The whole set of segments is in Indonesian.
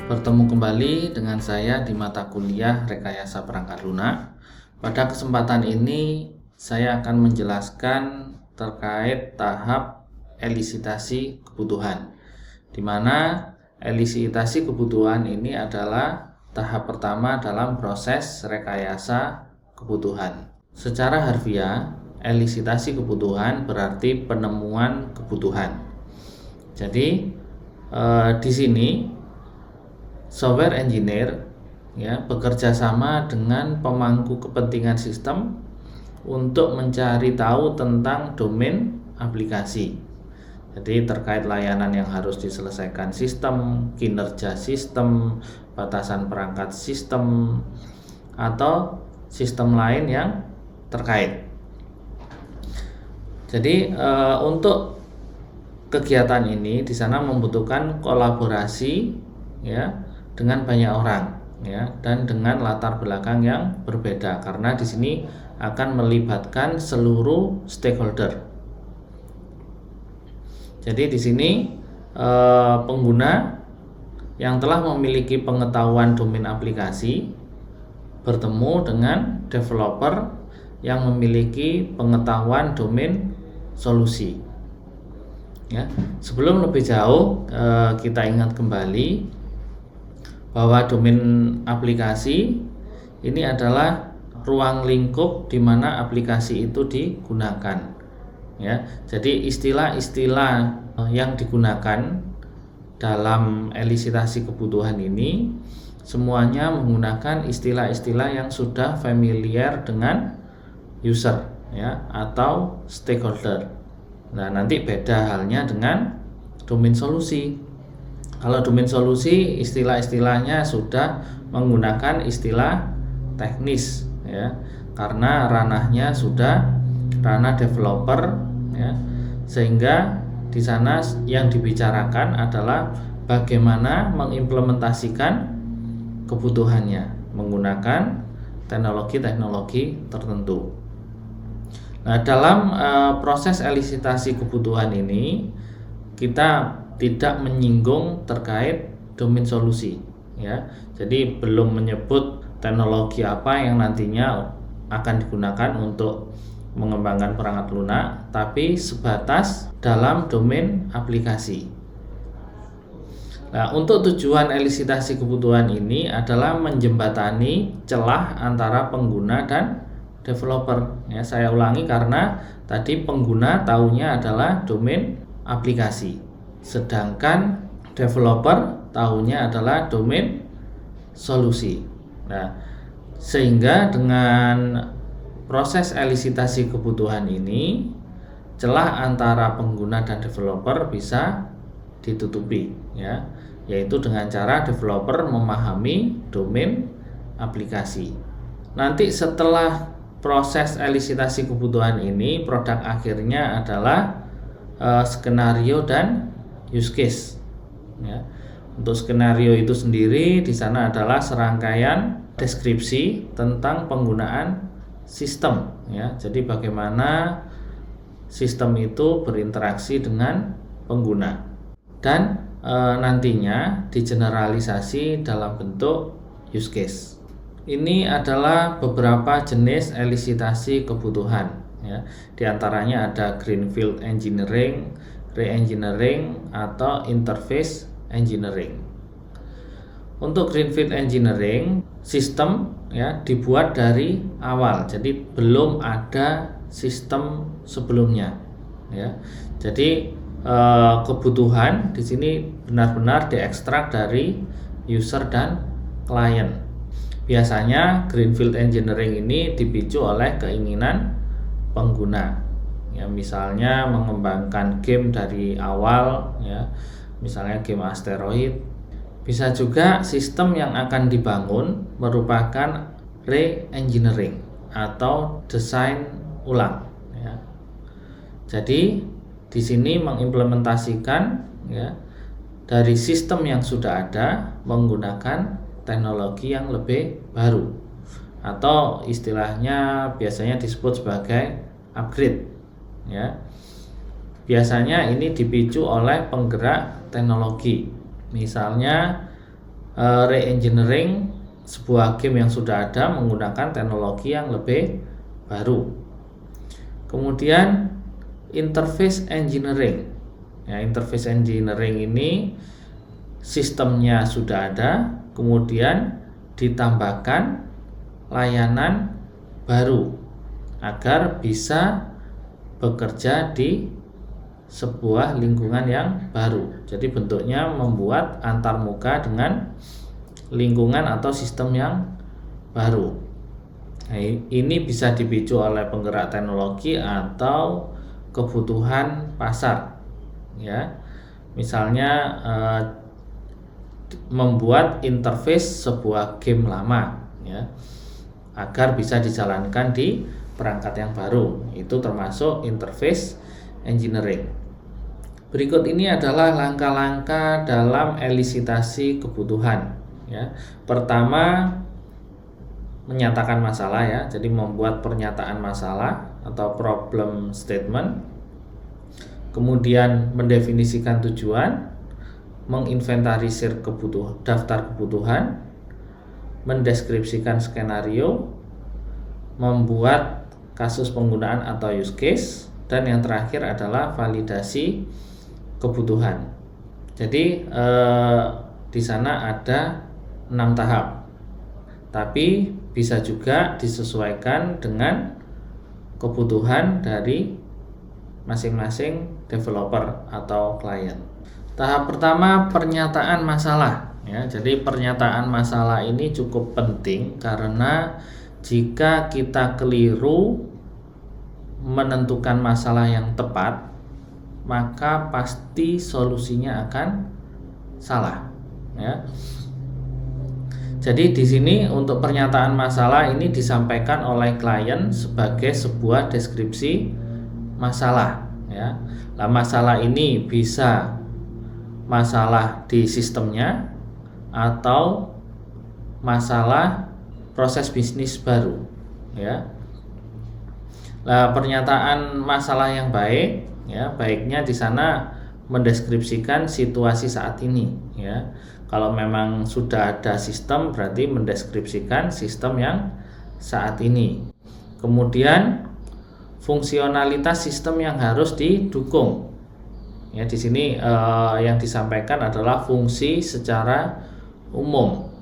Bertemu kembali dengan saya di mata kuliah Rekayasa Perangkat Lunak. Pada kesempatan ini saya akan menjelaskan terkait tahap elisitasi kebutuhan, di mana elisitasi kebutuhan ini adalah tahap pertama dalam proses rekayasa kebutuhan. Secara harfiah, elisitasi kebutuhan berarti penemuan kebutuhan. Jadi di sini software engineer bekerja sama dengan pemangku kepentingan sistem untuk mencari tahu tentang domain aplikasi. Jadi terkait layanan yang harus diselesaikan sistem, kinerja sistem, batasan perangkat sistem, atau sistem lain yang terkait. Jadi untuk kegiatan ini di sana membutuhkan kolaborasi dengan banyak orang dan dengan latar belakang yang berbeda, karena di sini akan melibatkan seluruh stakeholder. Jadi di sini pengguna yang telah memiliki pengetahuan domain aplikasi bertemu dengan developer yang memiliki pengetahuan domain solusi. Sebelum lebih jauh, kita ingat kembali bahwa domain aplikasi ini adalah ruang lingkup di mana aplikasi itu digunakan. Jadi istilah-istilah yang digunakan dalam elisitasi kebutuhan ini semuanya menggunakan istilah-istilah yang sudah familiar dengan user atau stakeholder. Nah, nanti beda halnya dengan domain solusi. Kalau domain solusi, istilah-istilahnya sudah menggunakan istilah teknis karena ranahnya sudah ranah developer sehingga di sana yang dibicarakan adalah bagaimana mengimplementasikan kebutuhannya menggunakan teknologi-teknologi tertentu. Nah, dalam proses elisitasi kebutuhan ini kita tidak menyinggung terkait domain solusi Jadi belum menyebut teknologi apa yang nantinya akan digunakan untuk mengembangkan perangkat lunak, tapi sebatas dalam domain aplikasi. Nah, untuk tujuan elisitasi kebutuhan ini adalah menjembatani celah antara pengguna dan developer. Saya ulangi karena tadi pengguna tahunya adalah domain aplikasi, sedangkan developer tahunya adalah domain solusi. Nah, sehingga dengan proses elisitasi kebutuhan ini celah antara pengguna dan developer bisa ditutupi yaitu dengan cara developer memahami domain aplikasi. Nanti setelah proses elisitasi kebutuhan ini, produk akhirnya adalah skenario dan use case. Untuk skenario itu sendiri di sana adalah serangkaian deskripsi tentang penggunaan sistem. Jadi bagaimana sistem itu berinteraksi dengan pengguna dan nantinya digeneralisasi dalam bentuk use case. Ini adalah beberapa jenis elisitasi kebutuhan. Di antaranya ada greenfield engineering, re-engineering, atau interface engineering. Untuk greenfield engineering, sistem dibuat dari awal, jadi belum ada sistem sebelumnya. Jadi kebutuhan di sini benar-benar diekstrak dari user dan klien. Biasanya greenfield engineering ini dipicu oleh keinginan pengguna. Misalnya mengembangkan game dari awal, misalnya game asteroid. Bisa juga sistem yang akan dibangun merupakan re-engineering atau desain ulang. Jadi di sini mengimplementasikan dari sistem yang sudah ada menggunakan teknologi yang lebih baru, atau istilahnya biasanya disebut sebagai upgrade. Biasanya ini dipicu oleh penggerak teknologi. Misalnya re-engineering sebuah game yang sudah ada menggunakan teknologi yang lebih baru. Kemudian interface engineering. Ya, interface engineering ini sistemnya sudah ada, kemudian ditambahkan layanan baru agar bisa bekerja di sebuah lingkungan yang baru. Jadi bentuknya membuat antarmuka dengan lingkungan atau sistem yang baru. Nah, ini bisa dipicu oleh penggerak teknologi atau kebutuhan pasar. Ya, misalnya membuat interface sebuah game lama, ya, agar bisa dijalankan di perangkat yang baru. Itu termasuk interface engineering. Berikut ini adalah langkah-langkah dalam elisitasi kebutuhan. Ya, pertama, menyatakan masalah, ya, jadi membuat pernyataan masalah atau problem statement. Kemudian mendefinisikan tujuan, menginventarisir daftar kebutuhan, mendeskripsikan skenario, membuat kasus penggunaan atau use case, dan yang terakhir adalah validasi kebutuhan. Jadi di sana ada 6 tahap, tapi bisa juga disesuaikan dengan kebutuhan dari masing-masing developer atau klien. Tahap pertama, pernyataan masalah, ya. Jadi pernyataan masalah ini cukup penting karena jika kita keliru menentukan masalah yang tepat, maka pasti solusinya akan salah, ya. Jadi di sini untuk pernyataan masalah ini disampaikan oleh klien sebagai sebuah deskripsi masalah, ya. Nah, masalah ini bisa masalah di sistemnya atau masalah proses bisnis baru, ya. Nah, pernyataan masalah yang baik, ya, baiknya di sana mendeskripsikan situasi saat ini, ya. Kalau memang sudah ada sistem, berarti mendeskripsikan sistem yang saat ini. Kemudian fungsionalitas sistem yang harus didukung. Ya, di sini yang disampaikan adalah fungsi secara umum.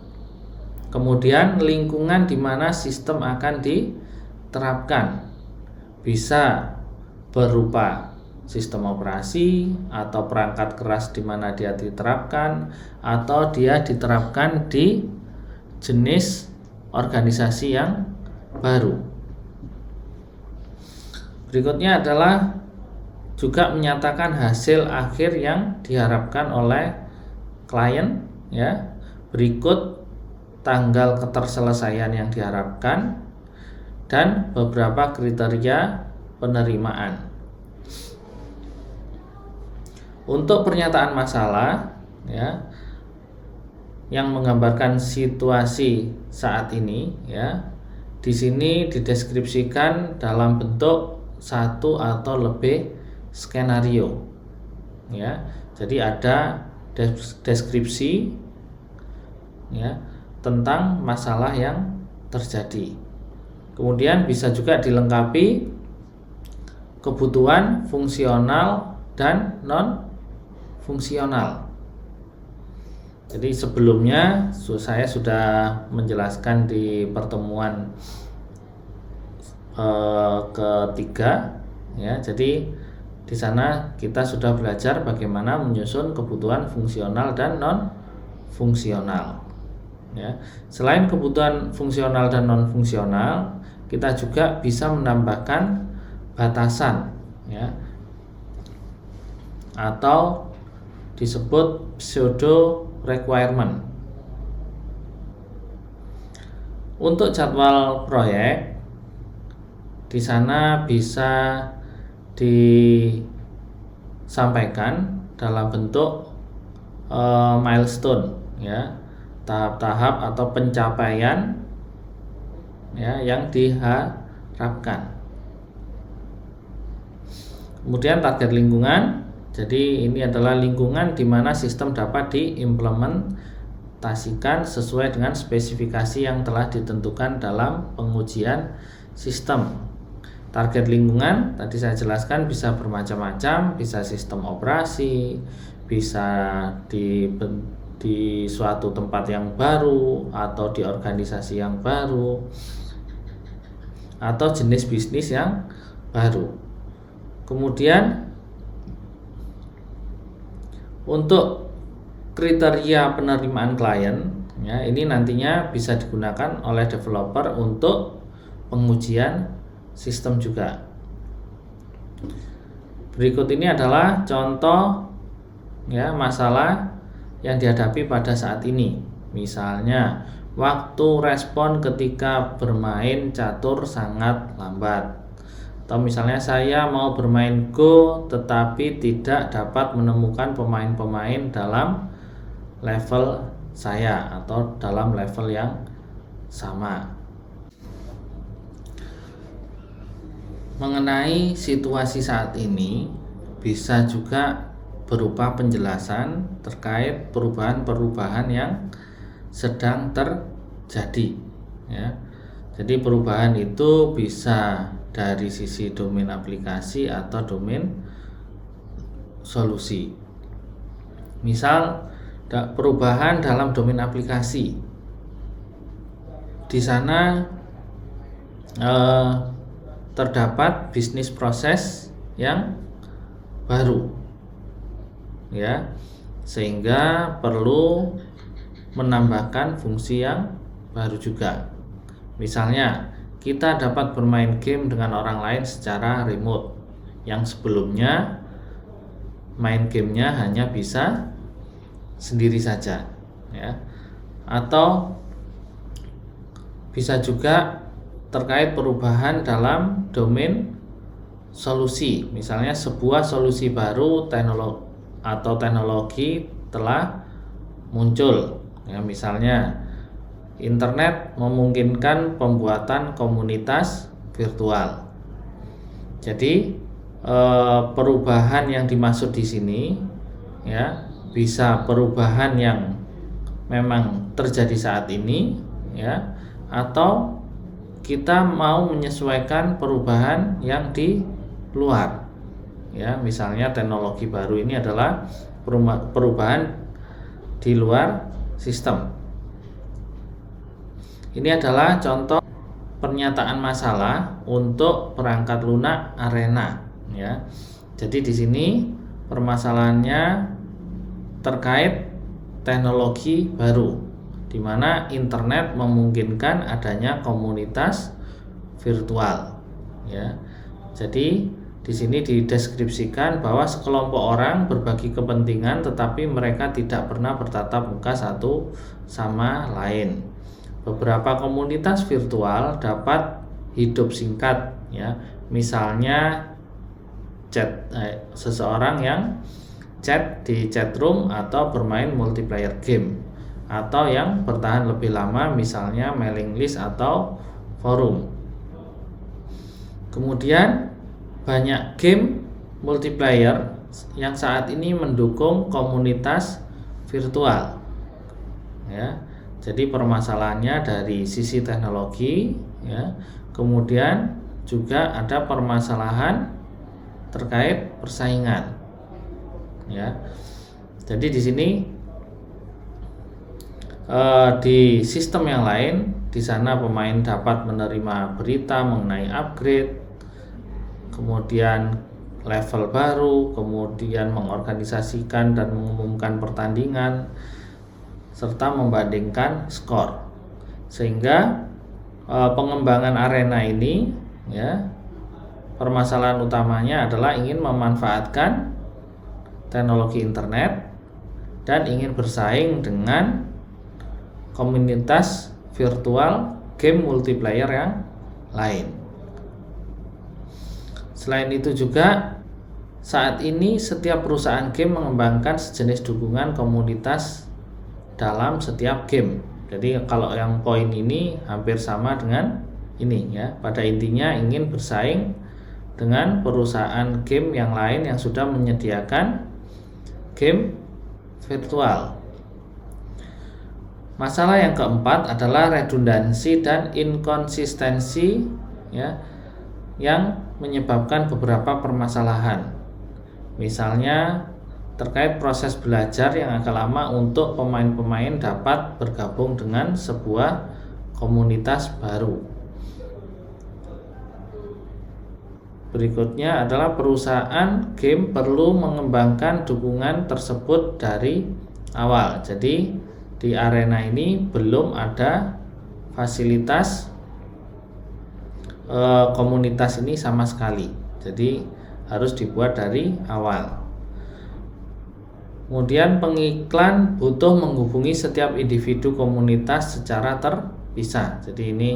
Kemudian lingkungan di mana sistem akan diterapkan. Bisa berupa sistem operasi atau perangkat keras di mana dia diterapkan, atau dia diterapkan di jenis organisasi yang baru. Berikutnya adalah juga menyatakan hasil akhir yang diharapkan oleh klien, ya. Berikut tanggal keterselesaian yang diharapkan dan beberapa kriteria penerimaan. Untuk pernyataan masalah, ya, yang menggambarkan situasi saat ini, ya, di sini dideskripsikan dalam bentuk satu atau lebih skenario, ya. Jadi ada deskripsi, ya, tentang masalah yang terjadi. Kemudian bisa juga dilengkapi kebutuhan fungsional dan non fungsional. Jadi sebelumnya saya sudah menjelaskan di pertemuan ketiga, ya. Jadi di sana kita sudah belajar bagaimana menyusun kebutuhan fungsional dan non fungsional, ya. Selain kebutuhan fungsional dan non fungsional, kita juga bisa menambahkan batasan, ya, atau disebut pseudo requirement. Untuk jadwal proyek, di sana bisa disampaikan dalam bentuk milestone, ya, tahap-tahap atau pencapaian, ya, yang diharapkan. Kemudian target lingkungan. Jadi ini adalah lingkungan di mana sistem dapat diimplementasikan, diimplementasikan sesuai dengan spesifikasi yang telah ditentukan dalam pengujian sistem. Target lingkungan tadi saya jelaskan bisa bermacam-macam, bisa sistem operasi, bisa di suatu tempat yang baru atau di organisasi yang baru atau jenis bisnis yang baru. Kemudian untuk kriteria penerimaan klien, ya, ini nantinya bisa digunakan oleh developer untuk pengujian sistem juga. Berikut ini adalah contoh ya masalah yang dihadapi pada saat ini. Misalnya, waktu respon ketika bermain catur sangat lambat. Atau misalnya saya mau bermain Go tetapi tidak dapat menemukan pemain-pemain dalam level saya atau dalam level yang sama. Mengenai situasi saat ini bisa juga berupa penjelasan terkait perubahan-perubahan yang sedang terjadi ya. Jadi perubahan itu bisa dari sisi domain aplikasi atau domain solusi. Misal perubahan dalam domain aplikasi. Di sana terdapat bisnis proses yang baru. Ya. Sehingga perlu menambahkan fungsi yang baru juga. Misalnya, kita dapat bermain game dengan orang lain secara remote yang sebelumnya main gamenya hanya bisa sendiri saja ya. Atau bisa juga terkait perubahan dalam domain solusi. Misalnya sebuah solusi baru teknologi telah muncul ya, misalnya internet memungkinkan pembuatan komunitas virtual. Jadi perubahan yang dimaksud di sini ya bisa perubahan yang memang terjadi saat ini ya, atau kita mau menyesuaikan perubahan yang di luar ya. Misalnya teknologi baru ini adalah perubahan di luar sistem. Ini adalah contoh pernyataan masalah untuk perangkat lunak Arena ya. Jadi di sini permasalahannya terkait teknologi baru di mana internet memungkinkan adanya komunitas virtual ya. Jadi di sini dideskripsikan bahwa sekelompok orang berbagi kepentingan tetapi mereka tidak pernah bertatap muka satu sama lain. Beberapa komunitas virtual dapat hidup singkat ya. Misalnya seseorang yang chat di chatroom atau bermain multiplayer game, atau yang bertahan lebih lama misalnya mailing list atau forum. Kemudian banyak game multiplayer yang saat ini mendukung komunitas virtual ya. Jadi permasalahannya dari sisi teknologi ya. Kemudian juga ada permasalahan terkait persaingan ya. Jadi di sini di sistem yang lain, di sana pemain dapat menerima berita mengenai upgrade, kemudian level baru, kemudian mengorganisasikan dan mengumumkan pertandingan serta membandingkan skor. Sehingga pengembangan arena ini ya, permasalahan utamanya adalah ingin memanfaatkan teknologi internet dan ingin bersaing dengan komunitas virtual game multiplayer yang lain. Selain itu juga saat ini setiap perusahaan game mengembangkan sejenis dukungan komunitas dalam setiap game. Jadi kalau yang poin ini hampir sama dengan ini ya. Pada intinya ingin bersaing dengan perusahaan game yang lain yang sudah menyediakan game virtual. Masalah yang keempat adalah redundansi dan inkonsistensi, ya, yang menyebabkan beberapa permasalahan. Misalnya terkait proses belajar yang agak lama untuk pemain-pemain dapat bergabung dengan sebuah komunitas baru. Berikutnya adalah perusahaan game perlu mengembangkan dukungan tersebut dari awal. Jadi di arena ini belum ada fasilitas komunitas ini sama sekali. Jadi harus dibuat dari awal. Kemudian pengiklan butuh menghubungi setiap individu komunitas secara terpisah. Jadi ini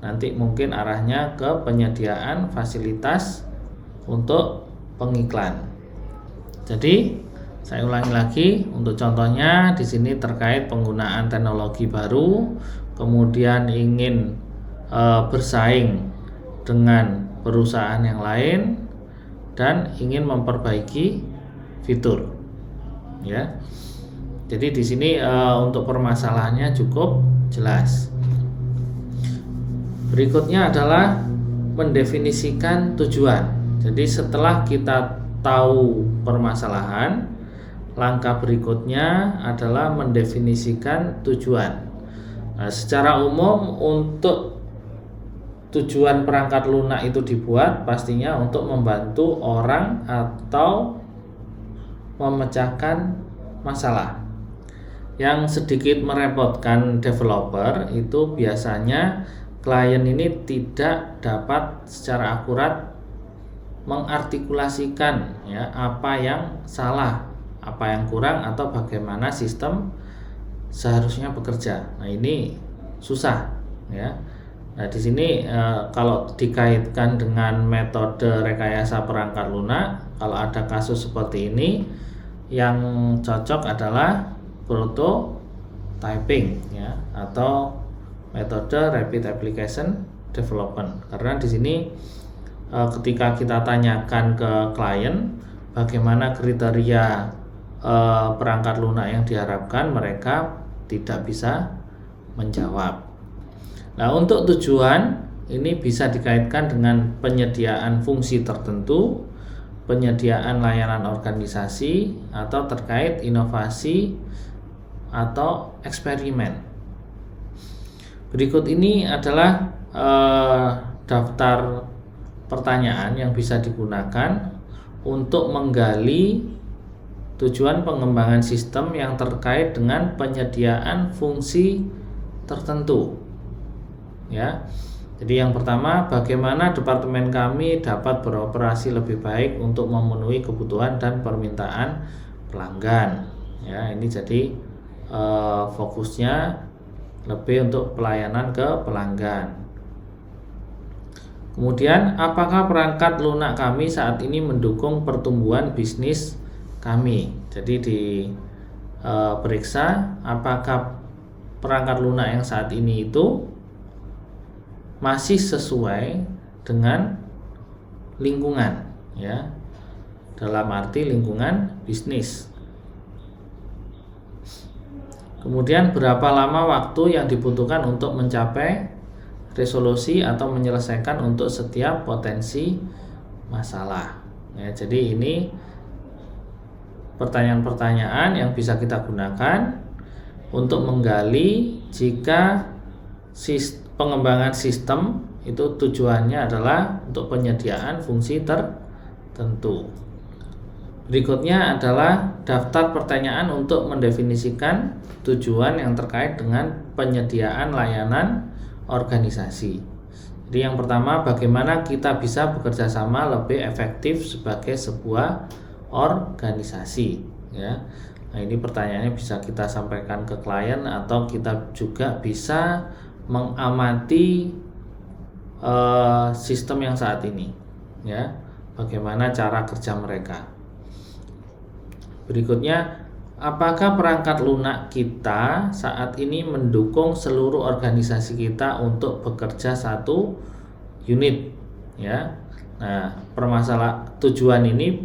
nanti mungkin arahnya ke penyediaan fasilitas untuk pengiklan. Jadi saya ulangi lagi untuk contohnya di sini terkait penggunaan teknologi baru, kemudian ingin bersaing dengan perusahaan yang lain dan ingin memperbaiki fitur. Ya, jadi di sini untuk permasalahannya cukup jelas. Berikutnya adalah mendefinisikan tujuan. Jadi setelah kita tahu permasalahan, langkah berikutnya adalah mendefinisikan tujuan. Nah, secara umum untuk tujuan perangkat lunak itu dibuat pastinya untuk membantu orang atau memecahkan masalah. Yang sedikit merepotkan developer itu biasanya klien ini tidak dapat secara akurat mengartikulasikan, ya, apa yang salah, apa yang kurang, atau bagaimana sistem seharusnya bekerja. Nah, ini susah, ya. Nah, di sini kalau dikaitkan dengan metode rekayasa perangkat lunak, kalau ada kasus seperti ini, yang cocok adalah prototyping, ya, atau metode rapid application development. Karena di sini ketika kita tanyakan ke klien bagaimana kriteria perangkat lunak yang diharapkan, mereka tidak bisa menjawab. Nah, untuk tujuan ini bisa dikaitkan dengan penyediaan fungsi tertentu, penyediaan layanan organisasi, atau terkait inovasi atau eksperimen. Berikut ini adalah daftar pertanyaan yang bisa digunakan untuk menggali tujuan pengembangan sistem yang terkait dengan penyediaan fungsi tertentu. Ya. Jadi yang pertama, bagaimana departemen kami dapat beroperasi lebih baik untuk memenuhi kebutuhan dan permintaan pelanggan. Ya, ini jadi fokusnya lebih untuk pelayanan ke pelanggan. Kemudian, apakah perangkat lunak kami saat ini mendukung pertumbuhan bisnis kami? Jadi diperiksa apakah perangkat lunak yang saat ini itu masih sesuai dengan lingkungan, ya, dalam arti lingkungan bisnis. Kemudian berapa lama waktu yang dibutuhkan untuk mencapai resolusi atau menyelesaikan untuk setiap potensi masalah. Ya, jadi ini pertanyaan-pertanyaan yang bisa kita gunakan untuk menggali jika pengembangan sistem itu tujuannya adalah untuk penyediaan fungsi tertentu. Berikutnya adalah daftar pertanyaan untuk mendefinisikan tujuan yang terkait dengan penyediaan layanan organisasi. Jadi yang pertama, bagaimana kita bisa bekerja sama lebih efektif sebagai sebuah organisasi, ya. Nah, ini pertanyaannya bisa kita sampaikan ke klien atau kita juga bisa mengamati sistem yang saat ini, ya. Bagaimana cara kerja mereka. Berikutnya, apakah perangkat lunak kita saat ini mendukung seluruh organisasi kita untuk bekerja satu unit, ya. Nah, tujuan ini,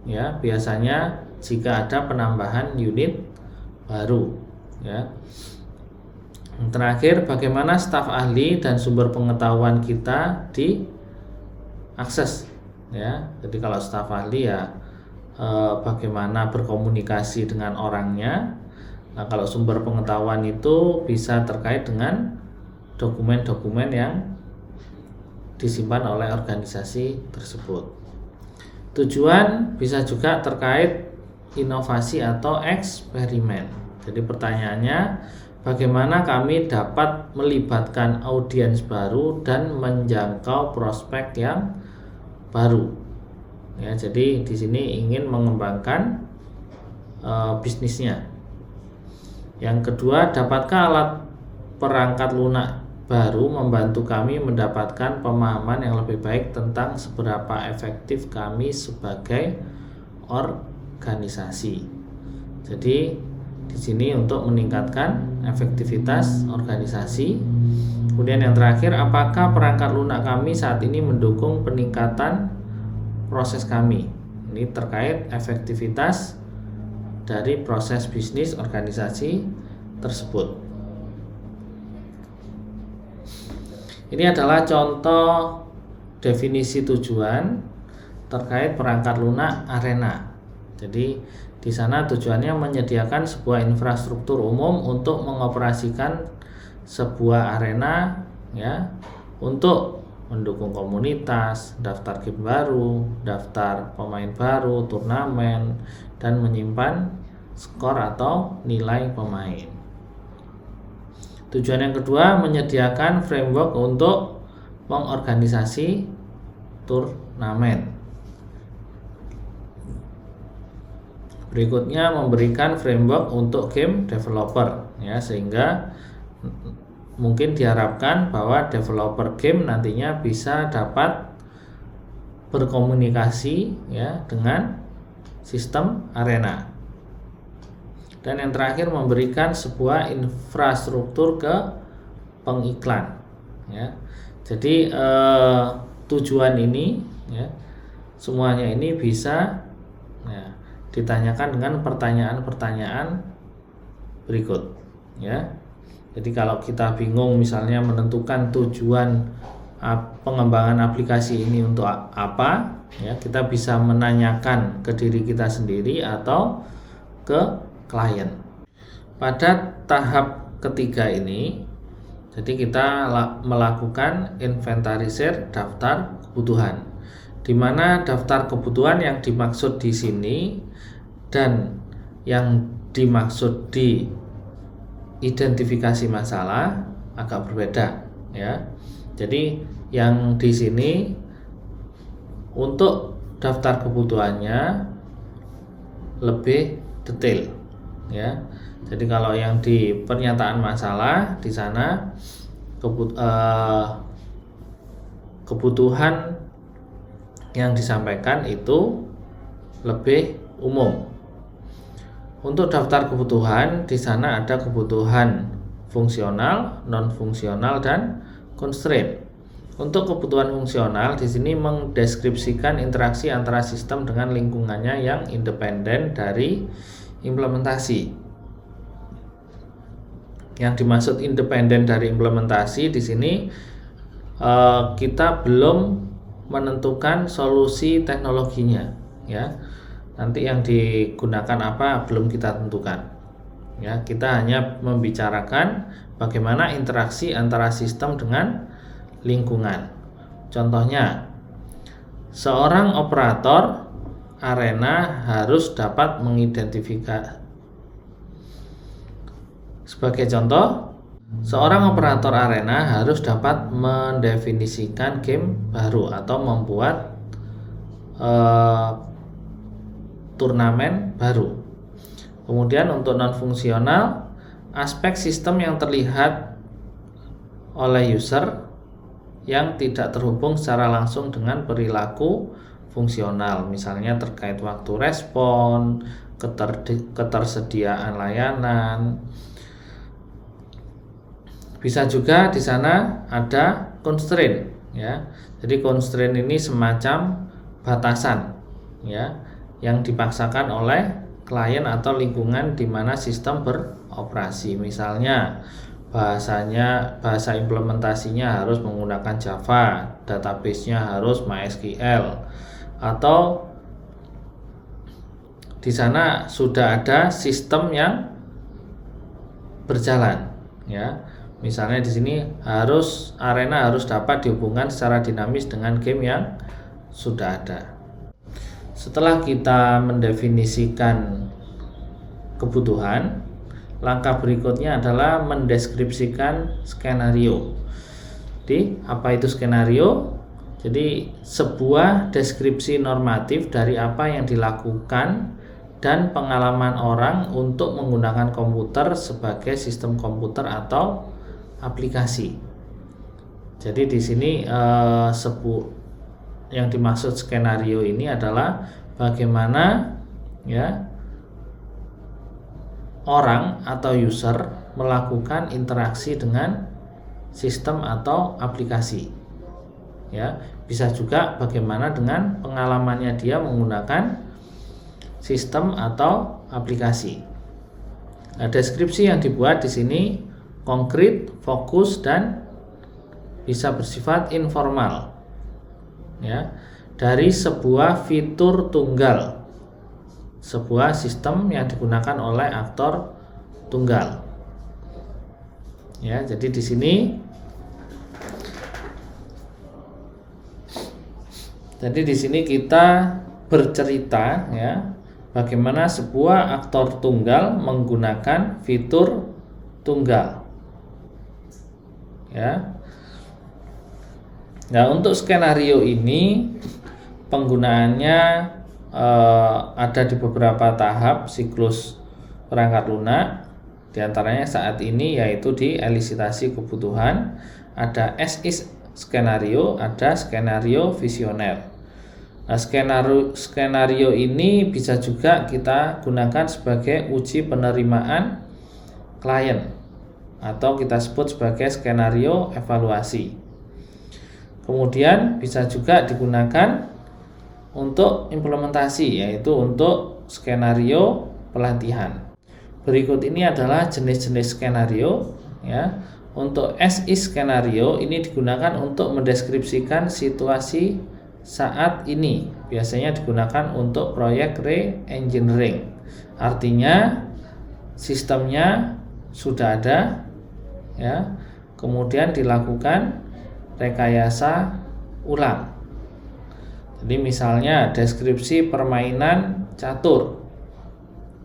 ya, biasanya jika ada penambahan unit baru, ya. Terakhir, bagaimana staf ahli dan sumber pengetahuan kita diakses, ya. Jadi kalau staf ahli ya bagaimana berkomunikasi dengan orangnya. Nah, kalau sumber pengetahuan itu bisa terkait dengan dokumen-dokumen yang disimpan oleh organisasi tersebut. Tujuan bisa juga terkait inovasi atau eksperimen. Jadi pertanyaannya, bagaimana kami dapat melibatkan audiens baru dan menjangkau prospek yang baru? Ya, jadi di sini ingin mengembangkan bisnisnya. Yang kedua, dapatkah alat perangkat lunak baru membantu kami mendapatkan pemahaman yang lebih baik tentang seberapa efektif kami sebagai organisasi. Jadi di sini untuk meningkatkan efektivitas organisasi. Kemudian yang terakhir, apakah perangkat lunak kami saat ini mendukung peningkatan proses kami? Ini terkait efektivitas dari proses bisnis organisasi tersebut. Ini adalah contoh definisi tujuan terkait perangkat lunak arena. Jadi di sana tujuannya menyediakan sebuah infrastruktur umum untuk mengoperasikan sebuah arena, ya, untuk mendukung komunitas, daftar game baru, daftar pemain baru, turnamen, dan menyimpan skor atau nilai pemain. Tujuan yang kedua, menyediakan framework untuk mengorganisasi turnamen. Berikutnya, memberikan framework untuk game developer, ya, sehingga mungkin diharapkan bahwa developer game nantinya bisa dapat berkomunikasi, ya, dengan sistem arena. Dan yang terakhir, memberikan sebuah infrastruktur ke pengiklan, ya. Jadi tujuan ini, ya, semuanya ini bisa, ya, ditanyakan dengan pertanyaan-pertanyaan berikut, ya. Jadi kalau kita bingung misalnya menentukan tujuan pengembangan aplikasi ini untuk apa, ya, kita bisa menanyakan ke diri kita sendiri atau ke klien. Pada tahap ketiga ini, jadi kita melakukan inventarisir daftar kebutuhan, di mana daftar kebutuhan yang dimaksud di sini dan yang dimaksud di identifikasi masalah agak berbeda, ya. Jadi yang di sini untuk daftar kebutuhannya lebih detail, ya. Jadi kalau yang di pernyataan masalah di sana kebutuhan yang disampaikan itu lebih umum. Untuk daftar kebutuhan di sana ada kebutuhan fungsional, non fungsional, dan constraint. Untuk kebutuhan fungsional di sini mendeskripsikan interaksi antara sistem dengan lingkungannya yang independen dari implementasi. Yang dimaksud independen dari implementasi di sini kita belum menentukan solusi teknologinya, ya. Nanti yang digunakan apa belum kita tentukan, ya. Kita hanya membicarakan bagaimana interaksi antara sistem dengan lingkungan. Contohnya, seorang operator arena harus dapat mengidentifikasi. Sebagai contoh, seorang operator arena harus dapat mendefinisikan game baru atau membuat turnamen baru. Kemudian untuk non fungsional, aspek sistem yang terlihat oleh user yang tidak terhubung secara langsung dengan perilaku fungsional, misalnya terkait waktu respon, ketersediaan layanan. Bisa juga di sana ada constraint, ya. Jadi constraint ini semacam batasan, ya, yang dipaksakan oleh klien atau lingkungan di mana sistem beroperasi. Misalnya bahasa implementasinya harus menggunakan Java, database-nya harus MySQL, atau di sana sudah ada sistem yang berjalan, ya. Misalnya di sini arena harus dapat dihubungkan secara dinamis dengan game yang sudah ada. Setelah kita mendefinisikan kebutuhan, langkah berikutnya adalah mendeskripsikan skenario. Jadi, apa itu skenario? Jadi, sebuah deskripsi normatif dari apa yang dilakukan dan pengalaman orang untuk menggunakan komputer sebagai sistem komputer atau aplikasi. Jadi di sini yang dimaksud skenario ini adalah bagaimana, ya, orang atau user melakukan interaksi dengan sistem atau aplikasi. Ya, bisa juga bagaimana dengan pengalamannya dia menggunakan sistem atau aplikasi. Nah, deskripsi yang dibuat di sini konkret, fokus, dan bisa bersifat informal. Ya, dari sebuah fitur tunggal, sebuah sistem yang digunakan oleh aktor tunggal. Ya, jadi di sini kita bercerita, ya, bagaimana sebuah aktor tunggal menggunakan fitur tunggal. Ya. Nah, untuk skenario ini penggunaannya ada di beberapa tahap siklus perangkat lunak. Di antaranya saat ini yaitu di elisitasi kebutuhan, ada as is skenario, ada skenario visioner. Nah, skenario ini bisa juga kita gunakan sebagai uji penerimaan klien, atau kita sebut sebagai skenario evaluasi. Kemudian bisa juga digunakan untuk implementasi, yaitu untuk skenario pelatihan. Berikut ini adalah jenis-jenis skenario, ya. Untuk as is skenario ini digunakan untuk mendeskripsikan situasi saat ini, biasanya digunakan untuk proyek re-engineering. Artinya sistemnya sudah ada, ya, kemudian dilakukan rekayasa ulang. Jadi misalnya deskripsi permainan catur.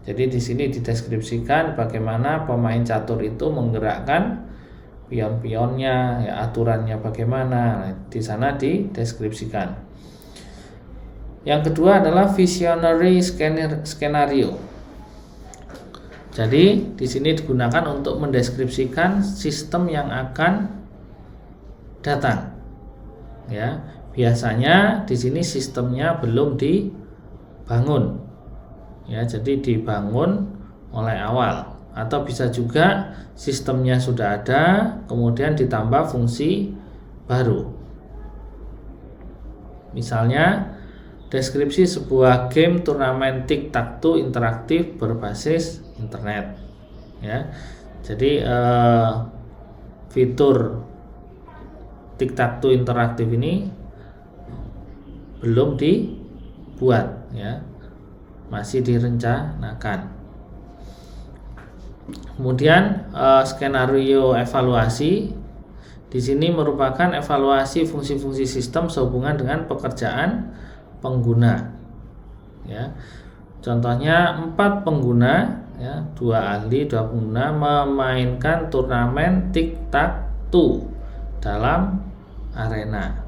Jadi di sini dideskripsikan bagaimana pemain catur itu menggerakkan pion-pionnya, ya, aturannya bagaimana. Nah, di sana dideskripsikan. Yang kedua adalah visionary skenario. Jadi di sini digunakan untuk mendeskripsikan sistem yang akan datang. Ya, biasanya di sini sistemnya belum dibangun. Ya, jadi dibangun oleh awal, atau bisa juga sistemnya sudah ada kemudian ditambah fungsi baru. Misalnya deskripsi sebuah game turnamen tic-tac-toe interaktif berbasis internet. Ya, jadi fitur tic-tac-toe interaktif ini belum dibuat, ya, masih direncanakan. Kemudian skenario evaluasi di sini merupakan evaluasi fungsi-fungsi sistem sehubungan dengan pekerjaan pengguna. Ya, contohnya 4 pengguna, ya, 2 ahli, 2 pengguna memainkan turnamen tic-tac-toe dalam arena.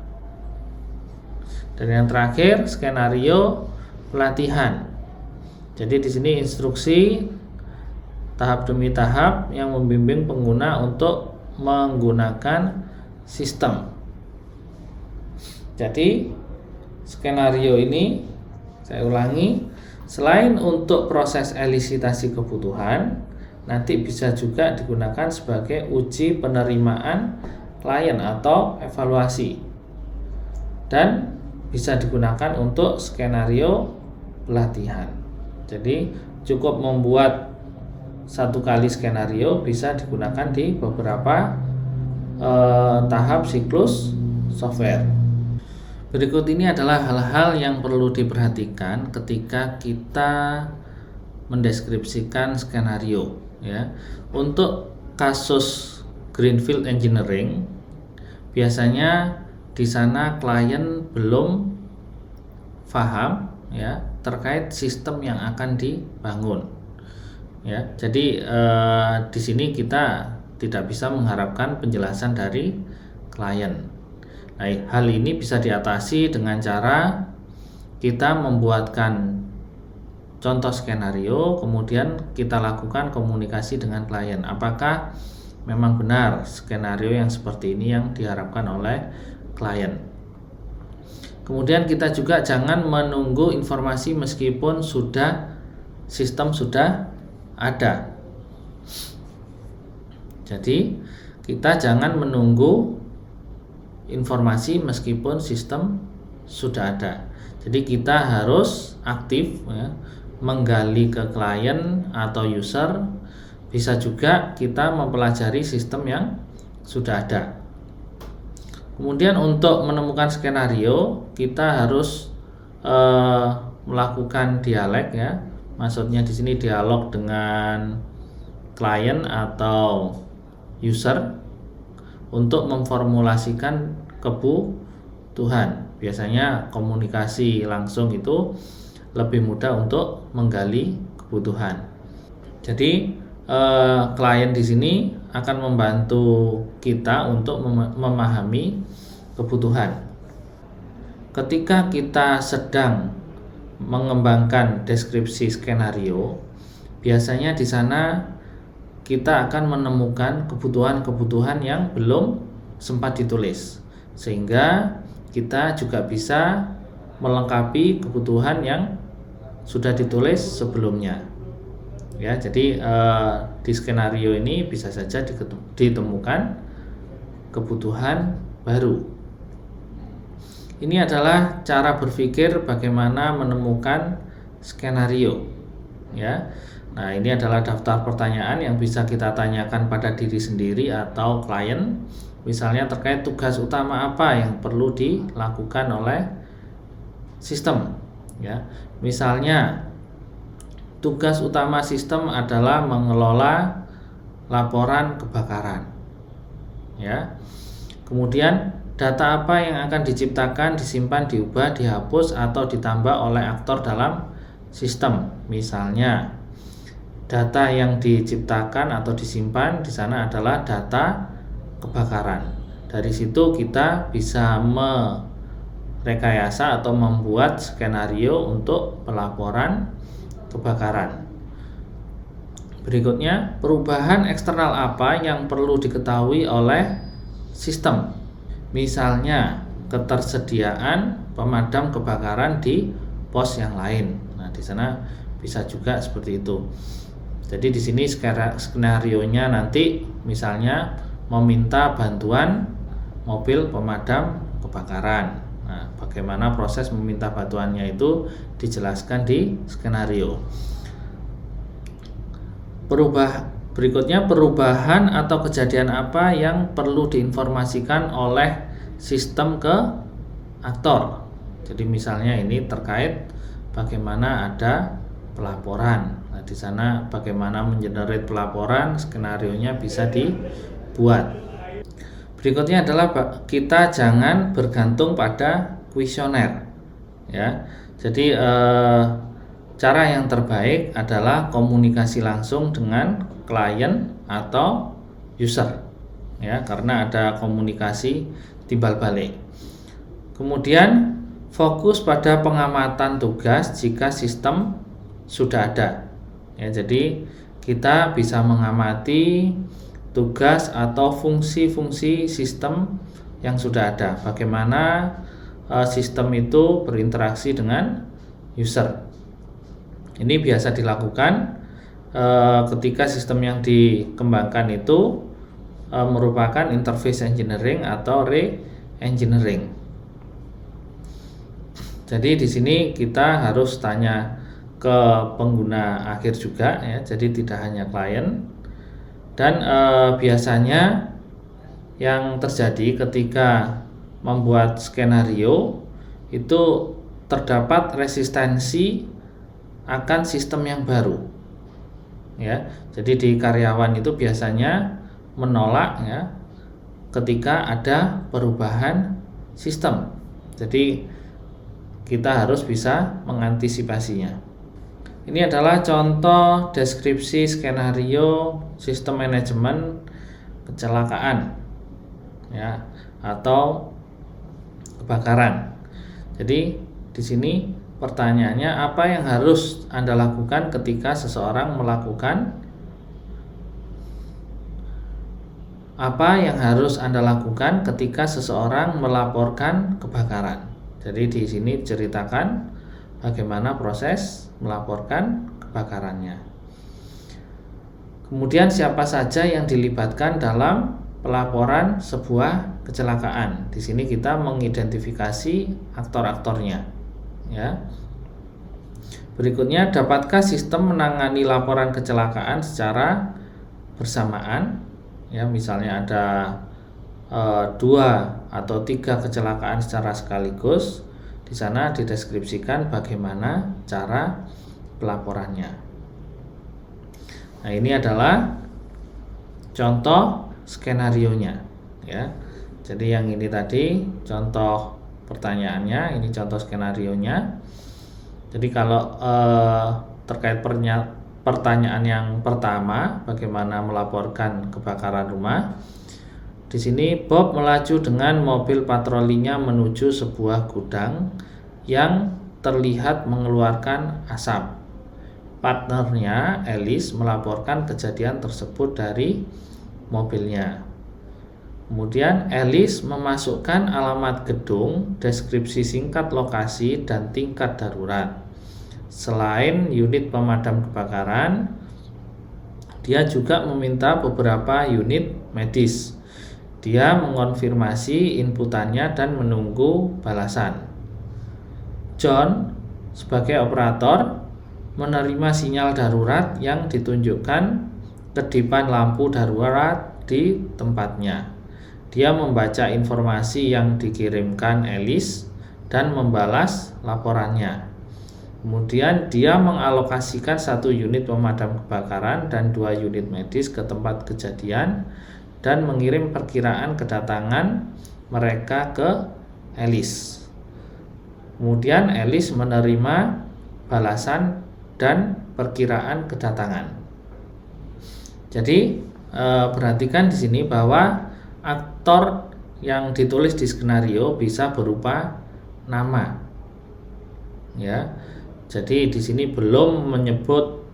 Dan yang terakhir skenario pelatihan. Jadi di sini instruksi tahap demi tahap yang membimbing pengguna untuk menggunakan sistem. Jadi skenario ini, saya ulangi, selain untuk proses elisitasi kebutuhan, nanti bisa juga digunakan sebagai uji penerimaan klien atau evaluasi, dan bisa digunakan untuk skenario pelatihan. Jadi cukup membuat satu kali skenario bisa digunakan di beberapa tahap siklus software. Berikut ini adalah hal-hal yang perlu diperhatikan ketika kita mendeskripsikan skenario, ya. Untuk kasus Greenfield Engineering, biasanya di sana klien belum paham, ya, terkait sistem yang akan dibangun, ya. Jadi di sini kita tidak bisa mengharapkan penjelasan dari klien. Nah, hal ini bisa diatasi dengan cara kita membuatkan contoh skenario, kemudian kita lakukan komunikasi dengan klien. Apakah memang benar skenario yang seperti ini yang diharapkan oleh klien? Kemudian kita juga jangan menunggu informasi meskipun sistem sudah ada. Jadi kita jangan menunggu informasi meskipun sistem sudah ada. Jadi kita harus aktif, ya, menggali ke klien atau user. Bisa juga kita mempelajari sistem yang sudah ada. Kemudian untuk menemukan skenario, kita harus melakukan dialog, ya. Maksudnya di sini dialog dengan klien atau user untuk memformulasikan kebutuhan. Biasanya komunikasi langsung itu lebih mudah untuk menggali kebutuhan. Jadi klien di sini akan membantu kita untuk memahami kebutuhan. Ketika kita sedang mengembangkan deskripsi skenario, biasanya di sana kita akan menemukan kebutuhan-kebutuhan yang belum sempat ditulis, sehingga kita juga bisa melengkapi kebutuhan yang sudah ditulis sebelumnya, ya. Jadi di skenario ini bisa saja ditemukan kebutuhan baru. Ini adalah cara berpikir bagaimana menemukan skenario, ya. Nah, ini adalah daftar pertanyaan yang bisa kita tanyakan pada diri sendiri atau klien. Misalnya terkait tugas utama apa yang perlu dilakukan oleh sistem, ya. Misalnya tugas utama sistem adalah mengelola laporan kebakaran, ya. Kemudian data apa yang akan diciptakan, disimpan, diubah, dihapus atau ditambah oleh aktor dalam sistem. Misalnya data yang diciptakan atau disimpan di sana adalah data kebakaran. Dari situ kita bisa merekayasa atau membuat skenario untuk pelaporan kebakaran. Berikutnya, perubahan eksternal apa yang perlu diketahui oleh sistem. Misalnya ketersediaan pemadam kebakaran di pos yang lain. Nah, di sana bisa juga seperti itu. Jadi di sini skenarionya nanti misalnya meminta bantuan mobil pemadam kebakaran. Nah, bagaimana proses meminta bantuannya itu dijelaskan di skenario. Berikutnya, perubahan atau kejadian apa yang perlu diinformasikan oleh sistem ke aktor. Jadi misalnya ini terkait bagaimana ada pelaporan. Nah, di sana bagaimana mengenerate pelaporan, skenarionya bisa dibuat. Berikutnya adalah kita jangan bergantung pada kuesioner, ya. Jadi cara yang terbaik adalah komunikasi langsung dengan klien atau user, ya, karena ada komunikasi timbal balik. Kemudian fokus pada pengamatan tugas jika sistem sudah ada, ya. Jadi kita bisa mengamati tugas atau fungsi-fungsi sistem yang sudah ada, bagaimana sistem itu berinteraksi dengan user. Ini biasa dilakukan ketika sistem yang dikembangkan itu merupakan interface engineering atau re-engineering. Jadi di sini kita harus tanya ke pengguna akhir juga ya, jadi tidak hanya klien. Dan biasanya yang terjadi ketika membuat skenario itu terdapat resistensi akan sistem yang baru ya. Jadi di karyawan itu biasanya menolak ya ketika ada perubahan sistem. Jadi kita harus bisa mengantisipasinya. Ini adalah contoh deskripsi skenario sistem manajemen kecelakaan ya atau kebakaran. Jadi di sini pertanyaannya, apa yang harus Anda lakukan ketika seseorang melakukan melaporkan kebakaran. Jadi di sini ceritakan bagaimana proses melaporkan kebakarannya. Kemudian siapa saja yang dilibatkan dalam pelaporan sebuah kecelakaan. Di sini kita mengidentifikasi aktor-aktornya ya. Berikutnya, dapatkah sistem menangani laporan kecelakaan secara bersamaan? Ya, misalnya ada 2 atau 3 kecelakaan secara sekaligus. Di sana dideskripsikan bagaimana cara pelaporannya. Nah, ini adalah contoh skenarionya ya. Jadi yang ini tadi contoh pertanyaannya, ini contoh skenarionya. Jadi kalau terkait pertanyaan yang pertama, bagaimana melaporkan kebakaran rumah, di sini Bob melaju dengan mobil patrolinya menuju sebuah gudang yang terlihat mengeluarkan asap. Partnernya Alice melaporkan kejadian tersebut dari mobilnya. Kemudian Alice memasukkan alamat gedung, deskripsi singkat lokasi, dan tingkat darurat. Selain unit pemadam kebakaran, dia juga meminta beberapa unit medis. Dia mengonfirmasi inputannya dan menunggu balasan. John sebagai operator menerima sinyal darurat yang ditunjukkan kedipan lampu darurat di tempatnya. Dia membaca informasi yang dikirimkan Alice dan membalas laporannya. Kemudian dia mengalokasikan 1 unit pemadam kebakaran dan 2 unit medis ke tempat kejadian dan mengirim perkiraan kedatangan mereka ke Alice. Kemudian Alice menerima balasan dan perkiraan kedatangan. Jadi perhatikan di sini bahwa aktor yang ditulis di skenario bisa berupa nama. Ya. Jadi di sini belum menyebut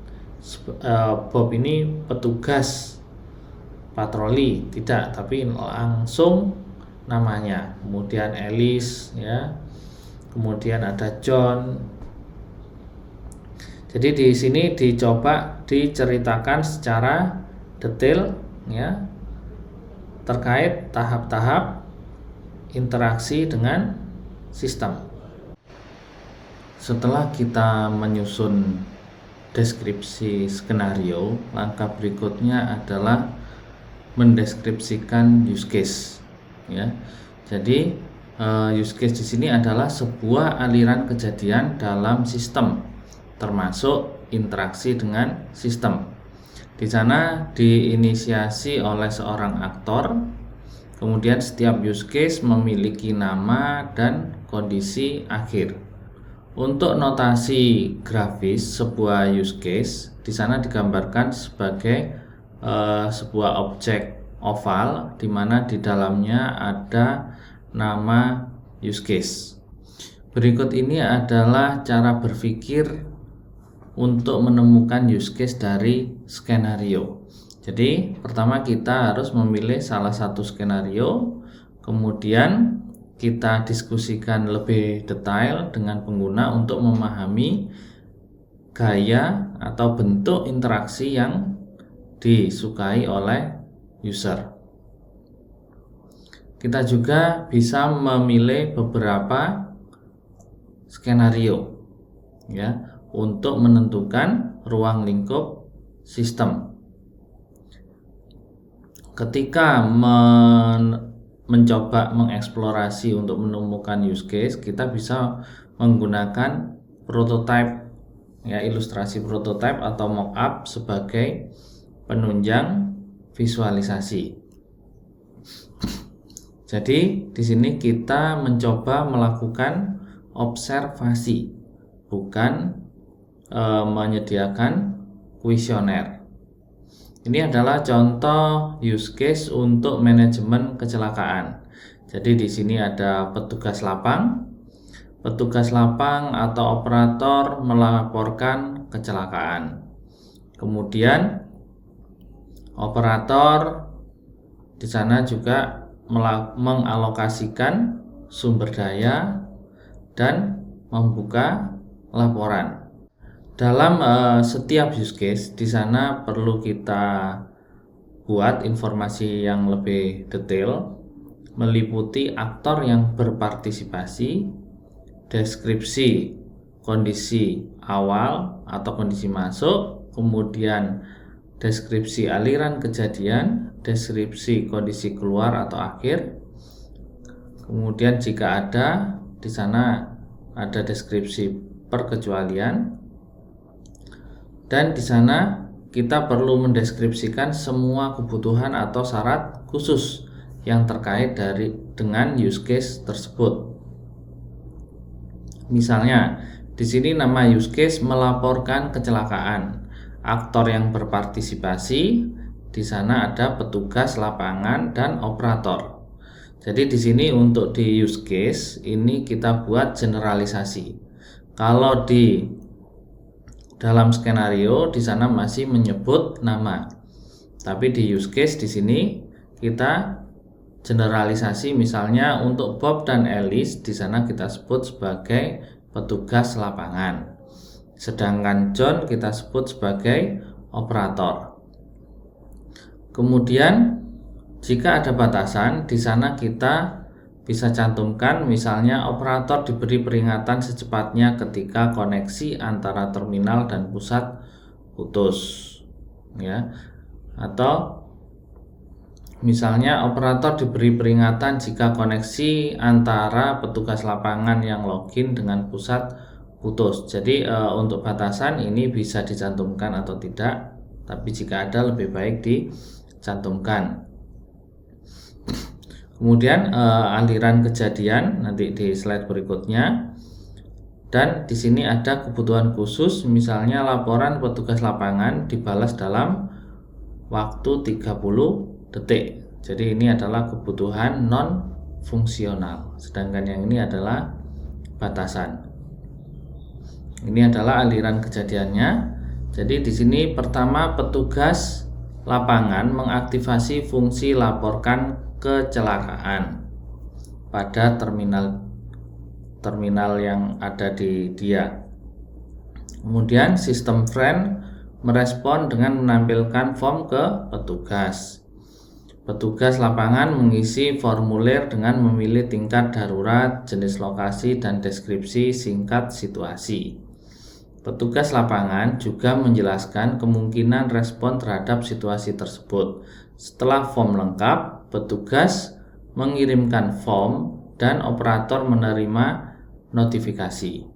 Bob ini petugas patroli, tidak, tapi langsung namanya. Kemudian Alice ya. Kemudian ada John. Jadi di sini dicoba diceritakan secara detail ya terkait tahap-tahap interaksi dengan sistem. Setelah kita menyusun deskripsi skenario, langkah berikutnya adalah mendeskripsikan use case ya. Jadi use case di sini adalah sebuah aliran kejadian dalam sistem, termasuk interaksi dengan sistem. Di sana diinisiasi oleh seorang aktor. Kemudian setiap use case memiliki nama dan kondisi akhir. Untuk notasi grafis sebuah use case di sana digambarkan sebagai sebuah objek oval di mana di dalamnya ada nama use case. Berikut ini adalah cara berpikir untuk menemukan use case dari skenario. Jadi pertama kita harus memilih salah satu skenario, kemudian kita diskusikan lebih detail dengan pengguna untuk memahami gaya atau bentuk interaksi yang disukai oleh user. Kita juga bisa memilih beberapa skenario ya untuk menentukan ruang lingkup sistem. Ketika mencoba mengeksplorasi untuk menemukan use case, kita bisa menggunakan prototype, ya, ilustrasi prototype atau mockup sebagai penunjang visualisasi. Jadi di sini kita mencoba melakukan observasi, bukan menyediakan kuesioner. Ini adalah contoh use case untuk manajemen kecelakaan. Jadi di sini ada petugas lapang. Petugas lapang atau operator melaporkan kecelakaan. Kemudian operator di sana juga mengalokasikan sumber daya dan membuka laporan. Dalam setiap use case di sana perlu kita buat informasi yang lebih detail, meliputi aktor yang berpartisipasi, deskripsi kondisi awal atau kondisi masuk, kemudian deskripsi aliran kejadian, deskripsi kondisi keluar atau akhir. Kemudian jika ada di sana ada deskripsi perkecualian. Dan di sana kita perlu mendeskripsikan semua kebutuhan atau syarat khusus yang terkait dengan use case tersebut. Misalnya, di sini nama use case melaporkan kecelakaan. Aktor yang berpartisipasi di sana ada petugas lapangan dan operator. Jadi di sini untuk di use case ini kita buat generalisasi. Kalau di dalam skenario di sana masih menyebut nama, tapi di use case di sini kita generalisasi. Misalnya untuk Bob dan Alice di sana kita sebut sebagai petugas lapangan, sedangkan John kita sebut sebagai operator. Kemudian jika ada batasan di sana kita bisa cantumkan, misalnya operator diberi peringatan secepatnya ketika koneksi antara terminal dan pusat putus, ya. Atau misalnya operator diberi peringatan jika koneksi antara petugas lapangan yang login dengan pusat putus. Jadi untuk batasan ini bisa dicantumkan atau tidak, tapi jika ada lebih baik dicantumkan. Kemudian aliran kejadian nanti di slide berikutnya. Dan di sini ada kebutuhan khusus, misalnya laporan petugas lapangan dibalas dalam waktu 30 detik. Jadi ini adalah kebutuhan non fungsional, sedangkan yang ini adalah batasan. Ini adalah aliran kejadiannya. Jadi di sini pertama petugas lapangan mengaktifasi fungsi laporkan kecelakaan pada terminal yang ada di dia. Kemudian sistem friend merespon dengan menampilkan form ke petugas. Petugas lapangan mengisi formulir dengan memilih tingkat darurat, jenis lokasi, dan deskripsi singkat situasi. Petugas lapangan juga menjelaskan kemungkinan respon terhadap situasi tersebut. Setelah form lengkap, petugas mengirimkan form dan operator menerima notifikasi.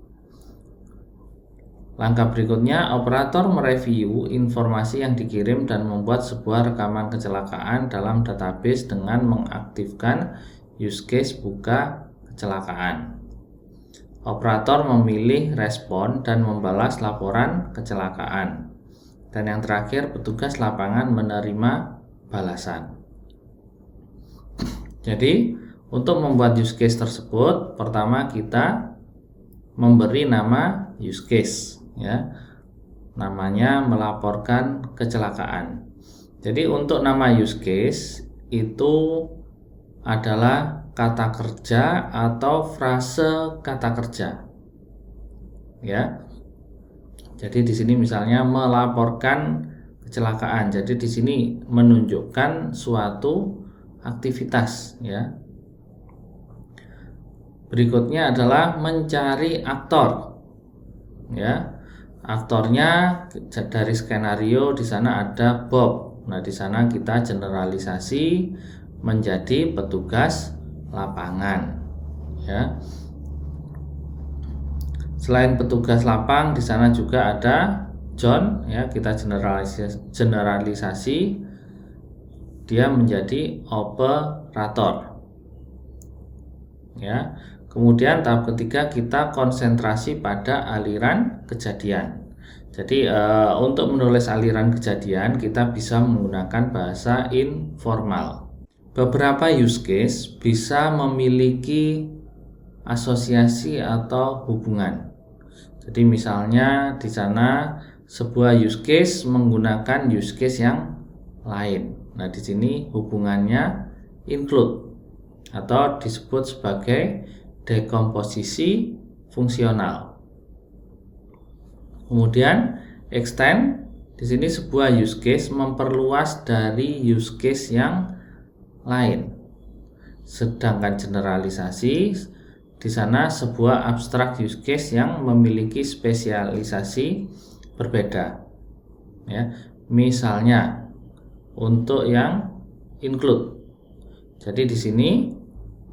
Langkah berikutnya, operator mereview informasi yang dikirim dan membuat sebuah rekaman kecelakaan dalam database dengan mengaktifkan use case buka kecelakaan. Operator memilih respon dan membalas laporan kecelakaan. Dan yang terakhir, petugas lapangan menerima balasan. Jadi, untuk membuat use case tersebut, pertama kita memberi nama use case, ya. Namanya melaporkan kecelakaan. Jadi untuk nama use case itu adalah kata kerja atau frase kata kerja, ya. Jadi di sini misalnya melaporkan kecelakaan. Jadi di sini menunjukkan suatu aktivitas, ya. Berikutnya adalah mencari aktor, ya. aktornya dari skenario di sana ada Bob. Nah, di sana kita generalisasi menjadi petugas lapangan, ya. Selain petugas lapang, di sana juga ada John, ya. Kita generalisasi dia menjadi operator, ya. Kemudian tahap ketiga kita konsentrasi pada aliran kejadian. Jadi untuk menulis aliran kejadian kita bisa menggunakan bahasa informal. Beberapa use case bisa memiliki asosiasi atau hubungan. Jadi misalnya di sana sebuah use case menggunakan use case yang lain. Nah, di sini hubungannya include atau disebut sebagai dekomposisi fungsional. Kemudian extend, di sini sebuah use case memperluas dari use case yang lain. Sedangkan generalisasi di sana sebuah abstrak use case yang memiliki spesialisasi berbeda. Ya, misalnya untuk yang include. Jadi di sini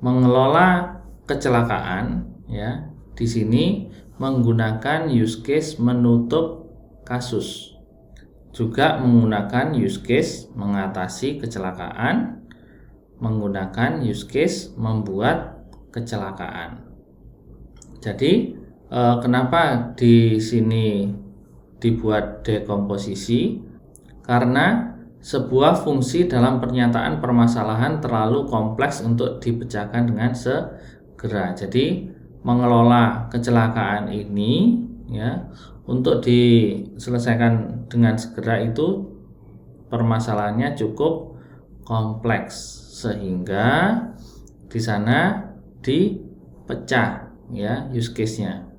mengelola kecelakaan, ya. Di sini menggunakan use case menutup kasus. Juga menggunakan use case mengatasi kecelakaan, menggunakan use case membuat kecelakaan. Jadi kenapa di sini dibuat dekomposisi? Karena sebuah fungsi dalam pernyataan permasalahan terlalu kompleks untuk dipecahkan dengan segera. Jadi mengelola kecelakaan ini, ya, untuk diselesaikan dengan segera itu permasalahannya cukup kompleks sehingga di sana dipecah, ya, use case-nya.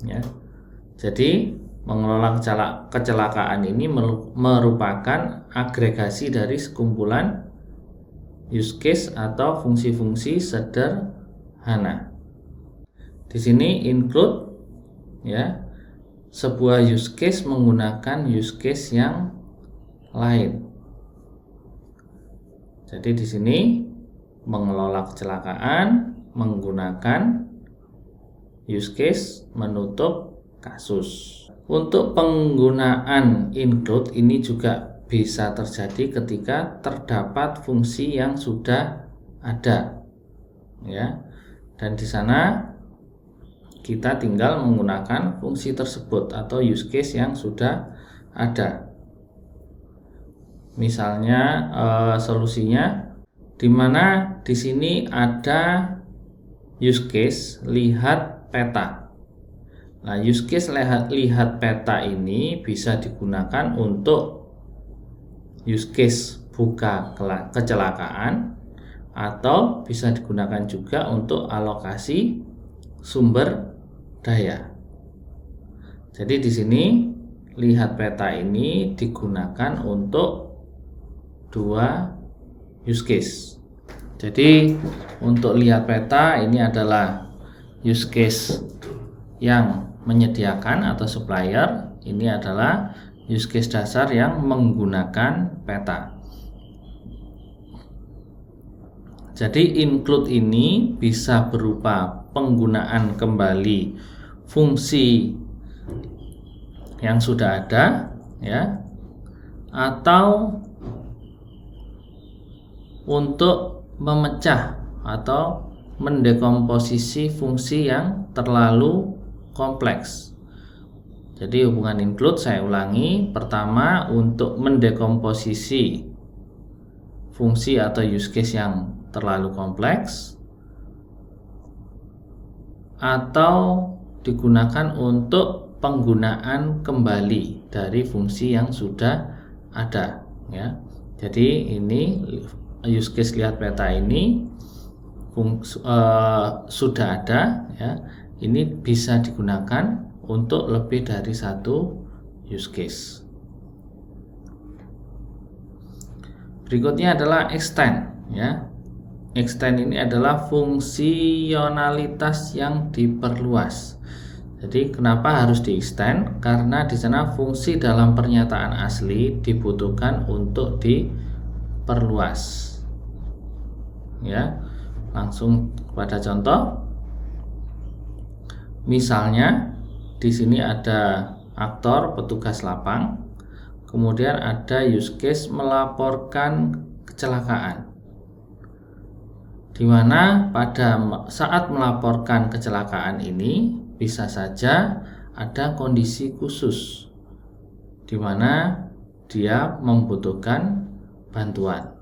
Ya. Jadi mengelola kecelakaan ini merupakan agregasi dari sekumpulan use case atau fungsi-fungsi sederhana. Di sini include, ya, sebuah use case menggunakan use case yang lain. Jadi di sini mengelola kecelakaan menggunakan use case menutup kasus. Untuk penggunaan include ini juga bisa terjadi ketika terdapat fungsi yang sudah ada, ya. Dan di sana kita tinggal menggunakan fungsi tersebut atau use case yang sudah ada. Misalnya solusinya di mana di sini ada use case lihat peta. Nah, use case lihat peta ini bisa digunakan untuk use case buka kecelakaan atau bisa digunakan juga untuk alokasi sumber daya. Jadi di sini lihat peta ini digunakan untuk dua use case. Jadi untuk lihat peta ini adalah use case yang menyediakan atau supplier, ini adalah use case dasar yang menggunakan peta. Jadi include ini bisa berupa penggunaan kembali fungsi yang sudah ada, ya, atau untuk memecah atau mendekomposisi fungsi yang terlalu kompleks. Jadi hubungan include saya ulangi, pertama untuk mendekomposisi fungsi atau use case yang terlalu kompleks, atau digunakan untuk penggunaan kembali dari fungsi yang sudah ada, ya. Jadi ini use case lihat peta ini sudah ada, ya. Ini bisa digunakan untuk lebih dari satu use case. Berikutnya adalah extend, ya. Extend ini adalah fungsionalitas yang diperluas. Jadi kenapa harus di-extend? Karena di sana fungsi dalam pernyataan asli dibutuhkan untuk diperluas. Ya, langsung pada contoh. Misalnya di sini ada aktor petugas lapang, kemudian ada use case melaporkan kecelakaan, di mana pada saat melaporkan kecelakaan ini bisa saja ada kondisi khusus di mana dia membutuhkan bantuan.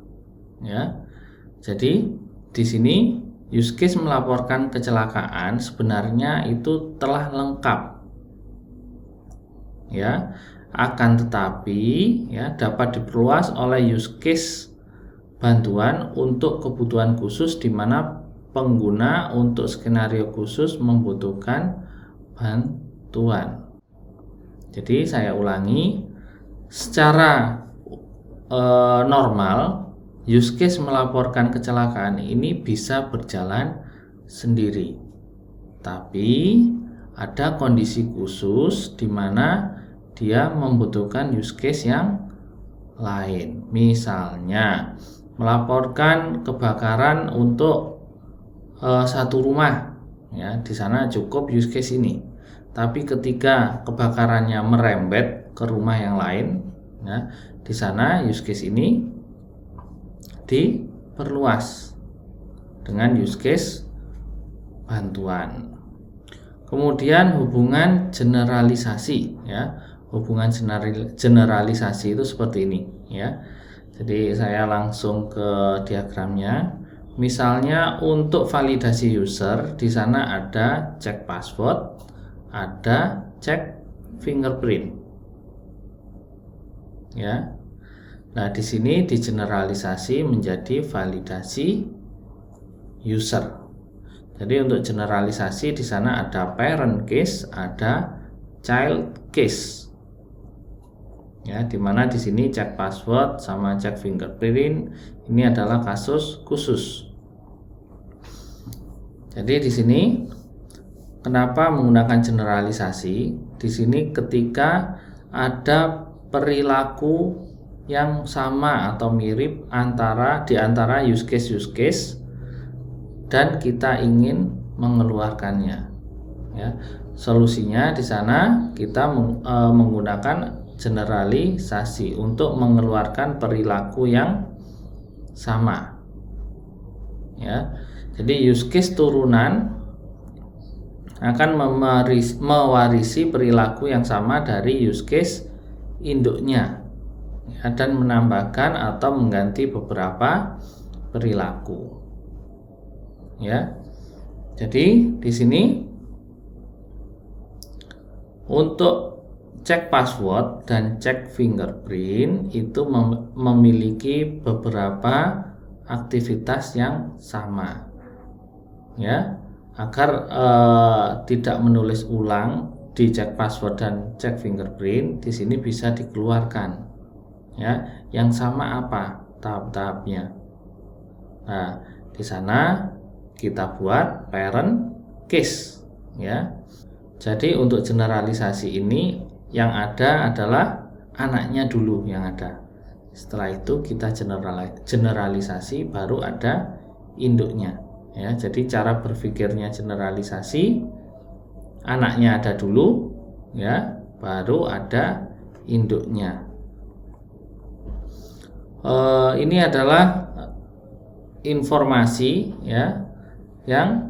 Ya. Jadi di sini use case melaporkan kecelakaan sebenarnya itu telah lengkap. Ya, akan tetapi ya dapat diperluas oleh use case bantuan untuk kebutuhan khusus di mana pengguna untuk skenario khusus membutuhkan bantuan. Jadi saya ulangi, secara normal use case melaporkan kecelakaan ini bisa berjalan sendiri. Tapi ada kondisi khusus di mana dia membutuhkan use case yang lain. Misalnya melaporkan kebakaran untuk satu rumah, ya di sana cukup use case ini. Tapi ketika kebakarannya merembet ke rumah yang lain, ya di sana use case ini diperluas dengan use case bantuan. Kemudian hubungan generalisasi, ya. Hubungan generalisasi itu seperti ini, ya. Jadi saya langsung ke diagramnya. Misalnya untuk validasi user, di sana ada cek password, ada cek fingerprint. Ya. Nah, di sini digeneralisasi menjadi validasi user. Jadi untuk generalisasi di sana ada parent case, ada child case. Ya, di mana di sini cek password sama cek fingerprint ini adalah kasus khusus. Jadi di sini kenapa menggunakan generalisasi? Di sini ketika ada perilaku yang sama atau mirip di antara use case dan kita ingin mengeluarkannya. Ya, solusinya di sana kita menggunakan generalisasi untuk mengeluarkan perilaku yang sama. Ya, jadi use case turunan akan mewarisi perilaku yang sama dari use case induknya, ya, dan menambahkan atau mengganti beberapa perilaku. Ya, jadi di sini untuk cek password dan cek fingerprint itu memiliki beberapa aktivitas yang sama, ya, agar tidak menulis ulang di cek password dan cek fingerprint. Di sini bisa dikeluarkan, ya, yang sama apa tahap-tahapnya. Nah, di sana kita buat parent case, ya. Jadi untuk generalisasi ini yang ada adalah anaknya dulu yang ada. Setelah itu kita generalisasi baru ada induknya, ya. Jadi cara berpikirnya generalisasi, anaknya ada dulu, ya, baru ada induknya. Ini adalah informasi, ya, yang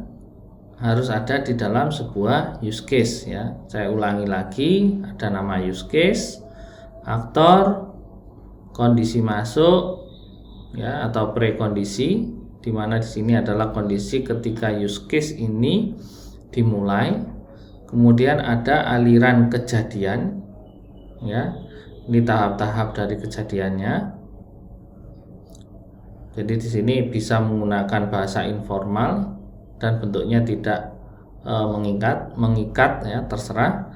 harus ada di dalam sebuah use case, ya. Saya ulangi lagi, ada nama use case, aktor, kondisi masuk, ya, atau prekondisi, di mana di sini adalah kondisi ketika use case ini dimulai. Kemudian ada aliran kejadian, ya. Ini tahap-tahap dari kejadiannya. Jadi di sini bisa menggunakan bahasa informal dan bentuknya tidak mengikat, ya, terserah,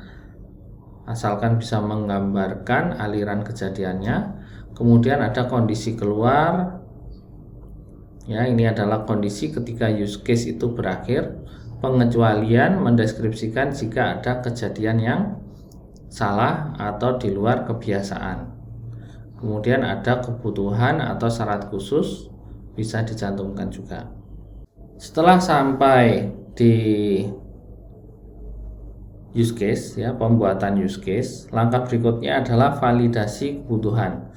asalkan bisa menggambarkan aliran kejadiannya. Kemudian ada kondisi keluar, ya, ini adalah kondisi ketika use case itu berakhir. pengecualian mendeskripsikan jika ada kejadian yang salah atau di luar kebiasaan. Kemudian ada kebutuhan atau syarat khusus, bisa dicantumkan juga. Setelah sampai di use case, ya, pembuatan use case, langkah berikutnya adalah validasi kebutuhan.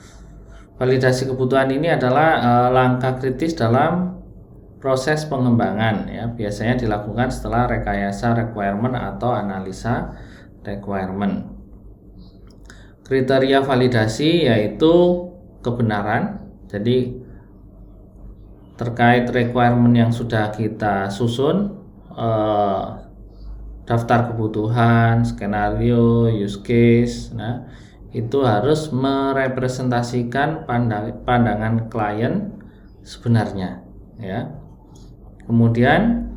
Validasi kebutuhan ini adalah langkah kritis dalam proses pengembangan, ya, biasanya dilakukan setelah rekayasa requirement atau analisa requirement. Kriteria validasi yaitu kebenaran, jadi terkait requirement yang sudah kita susun, daftar kebutuhan, skenario, use case, nah itu harus merepresentasikan pandangan klien sebenarnya, ya. Kemudian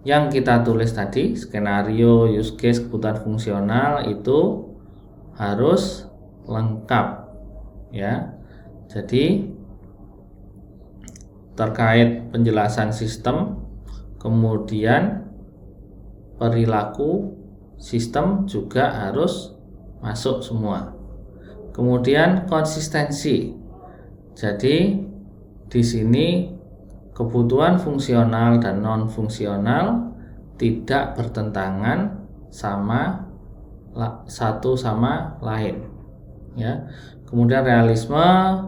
yang kita tulis tadi, skenario, use case, kebutuhan fungsional itu harus lengkap, ya. Jadi terkait penjelasan sistem, kemudian perilaku sistem juga harus masuk semua. Kemudian konsistensi. Jadi di sini kebutuhan fungsional dan non fungsional tidak bertentangan sama satu sama lain, ya. Kemudian realisme,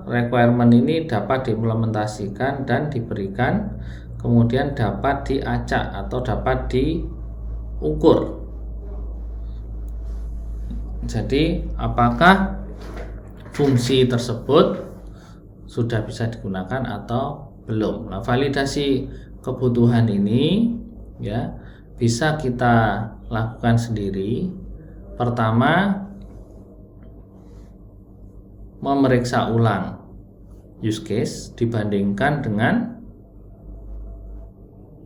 requirement ini dapat diimplementasikan dan diberikan, kemudian dapat diacak atau dapat diukur. Jadi apakah fungsi tersebut sudah bisa digunakan atau belum. Nah, validasi kebutuhan ini, ya, bisa kita lakukan sendiri. Pertama, memeriksa ulang use case dibandingkan dengan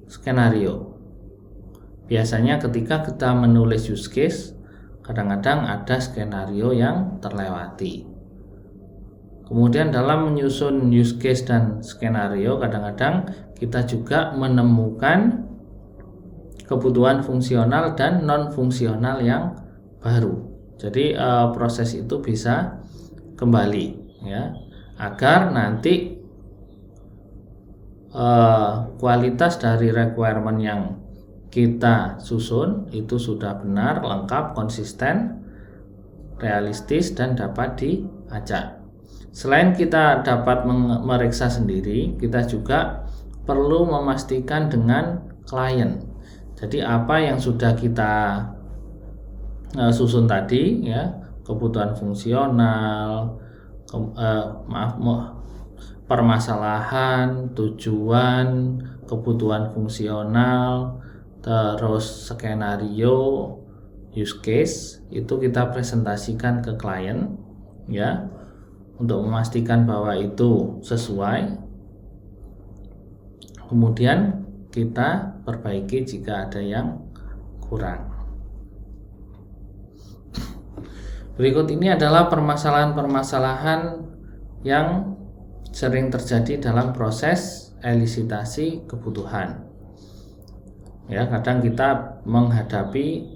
skenario. Biasanya ketika kita menulis use case, kadang-kadang ada skenario yang terlewati. Kemudian dalam menyusun use case dan skenario, kadang-kadang kita juga menemukan kebutuhan fungsional dan non fungsional yang baru. Jadi proses itu bisa kembali, ya, agar nanti kualitas dari requirement yang kita susun itu sudah benar, lengkap, konsisten, realistis, dan dapat diacak. Selain kita dapat memeriksa sendiri, kita juga perlu memastikan dengan klien. Jadi apa yang sudah kita susun tadi, ya, kebutuhan fungsional, permasalahan, tujuan, kebutuhan fungsional, terus skenario, use case, itu kita presentasikan ke klien, ya, untuk memastikan bahwa itu sesuai. Kemudian kita perbaiki jika ada yang kurang. Berikut ini adalah permasalahan-permasalahan yang sering terjadi dalam proses elisitasi kebutuhan. Ya, kadang kita menghadapi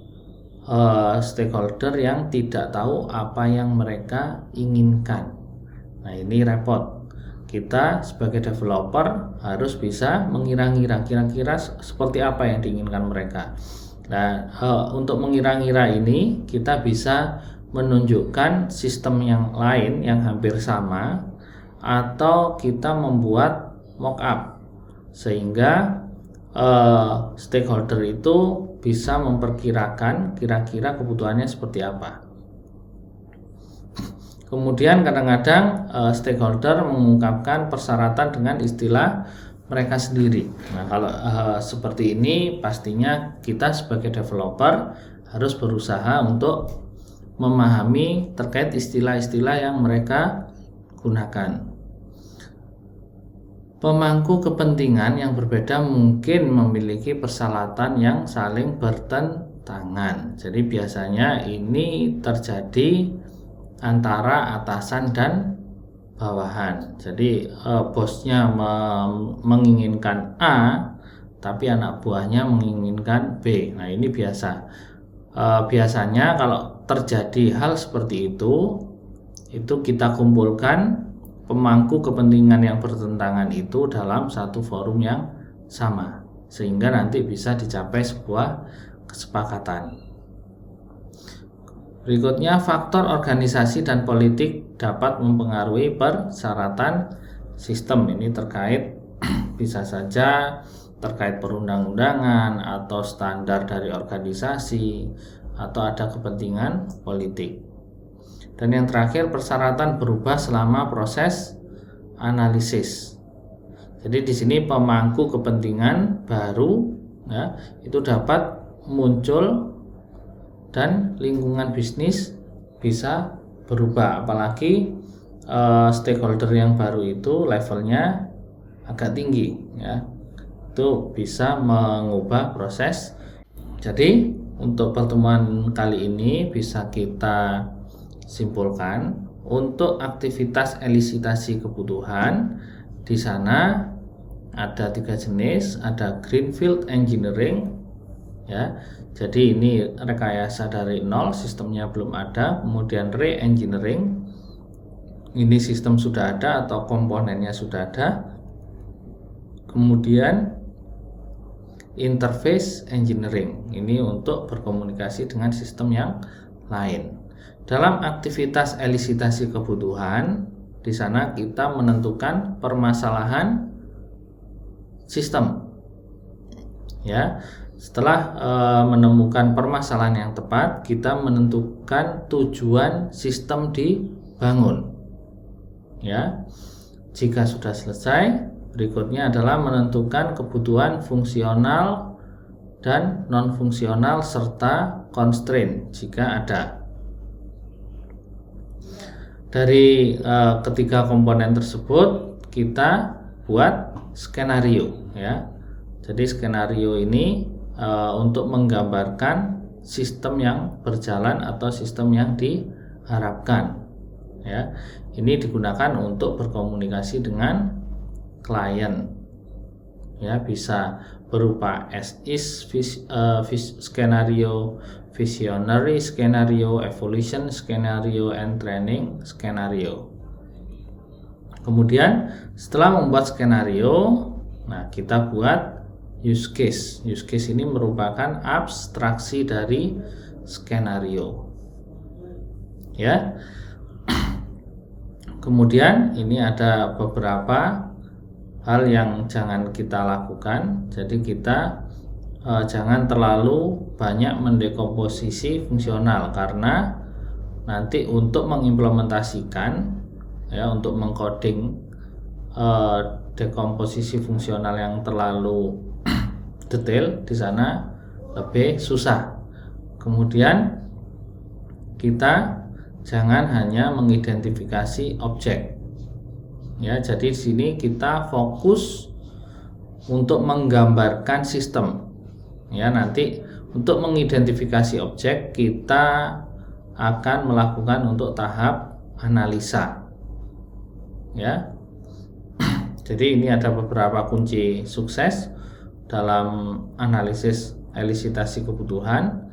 stakeholder yang tidak tahu apa yang mereka inginkan. Nah, ini repot. Kita sebagai developer harus bisa mengira-ngira kira-kira seperti apa yang diinginkan mereka. Nah, untuk mengira-ngira ini kita bisa menunjukkan sistem yang lain yang hampir sama, atau kita membuat mockup sehingga stakeholder itu bisa memperkirakan kira-kira kebutuhannya seperti apa. Kemudian kadang-kadang stakeholder mengungkapkan persyaratan dengan istilah mereka sendiri. Nah, kalau seperti ini pastinya kita sebagai developer harus berusaha untuk memahami terkait istilah-istilah yang mereka gunakan. Pemangku kepentingan yang berbeda mungkin memiliki persyaratan yang saling bertentangan. Jadi biasanya ini terjadi antara atasan dan bawahan. Jadi bosnya menginginkan A, tapi anak buahnya menginginkan B. Nah, ini biasa. Biasanya kalau terjadi hal seperti itu kita kumpulkan pemangku kepentingan yang bertentangan itu dalam satu forum yang sama, sehingga nanti bisa dicapai sebuah kesepakatan. Berikutnya, faktor organisasi dan politik dapat mempengaruhi persyaratan sistem. Ini terkait bisa saja terkait perundang-undangan atau standar dari organisasi atau ada kepentingan politik. Dan yang terakhir, persyaratan berubah selama proses analisis. Jadi di sini pemangku kepentingan baru ya, itu dapat muncul dan lingkungan bisnis bisa berubah, apalagi stakeholder yang baru itu levelnya agak tinggi ya. Itu bisa mengubah proses. Jadi untuk pertemuan kali ini bisa kita simpulkan untuk aktivitas elisitasi kebutuhan di sana ada 3 jenis, ada greenfield engineering ya. Jadi ini rekayasa dari nol, sistemnya belum ada. Kemudian re-engineering, ini sistem sudah ada atau komponennya sudah ada. Kemudian interface engineering, ini untuk berkomunikasi dengan sistem yang lain. Dalam aktivitas elisitasi kebutuhan, di sana kita menentukan permasalahan sistem. Ya, setelah menemukan permasalahan yang tepat, kita menentukan tujuan sistem dibangun. Ya, jika sudah selesai, berikutnya adalah menentukan kebutuhan fungsional dan non-fungsional serta constraint jika ada. Dari ketiga komponen tersebut kita buat skenario ya. Jadi skenario ini untuk menggambarkan sistem yang berjalan atau sistem yang diharapkan ya. Ini digunakan untuk berkomunikasi dengan klien ya, bisa berupa as is skenario, visionary skenario, evolution skenario, and training skenario. Kemudian setelah membuat skenario, nah kita buat use case. Use case ini merupakan abstraksi dari skenario ya. Kemudian ini ada beberapa hal yang jangan kita lakukan. Jadi kita jangan terlalu banyak mendekomposisi fungsional, karena nanti untuk mengimplementasikan ya, untuk mengcoding dekomposisi fungsional yang terlalu detail di sana lebih susah. Kemudian kita jangan hanya mengidentifikasi objek ya. Jadi di sini kita fokus untuk menggambarkan sistem ya. Nanti untuk mengidentifikasi objek kita akan melakukan untuk tahap analisa ya. Jadi ini ada beberapa kunci sukses dalam analisis elisitasi kebutuhan.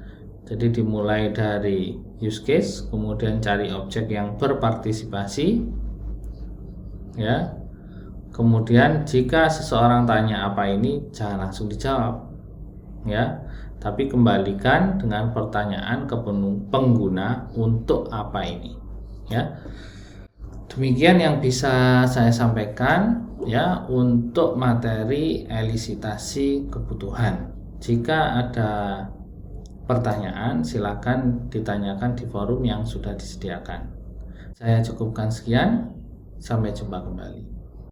Jadi dimulai dari use case, kemudian cari objek yang berpartisipasi ya. Kemudian jika seseorang tanya apa ini, jangan langsung dijawab ya, tapi kembalikan dengan pertanyaan ke pengguna, untuk apa ini ya. Demikian yang bisa saya sampaikan ya untuk materi elisitasi kebutuhan. Jika ada pertanyaan, silakan ditanyakan di forum yang sudah disediakan. Saya cukupkan sekian, sampai jumpa kembali.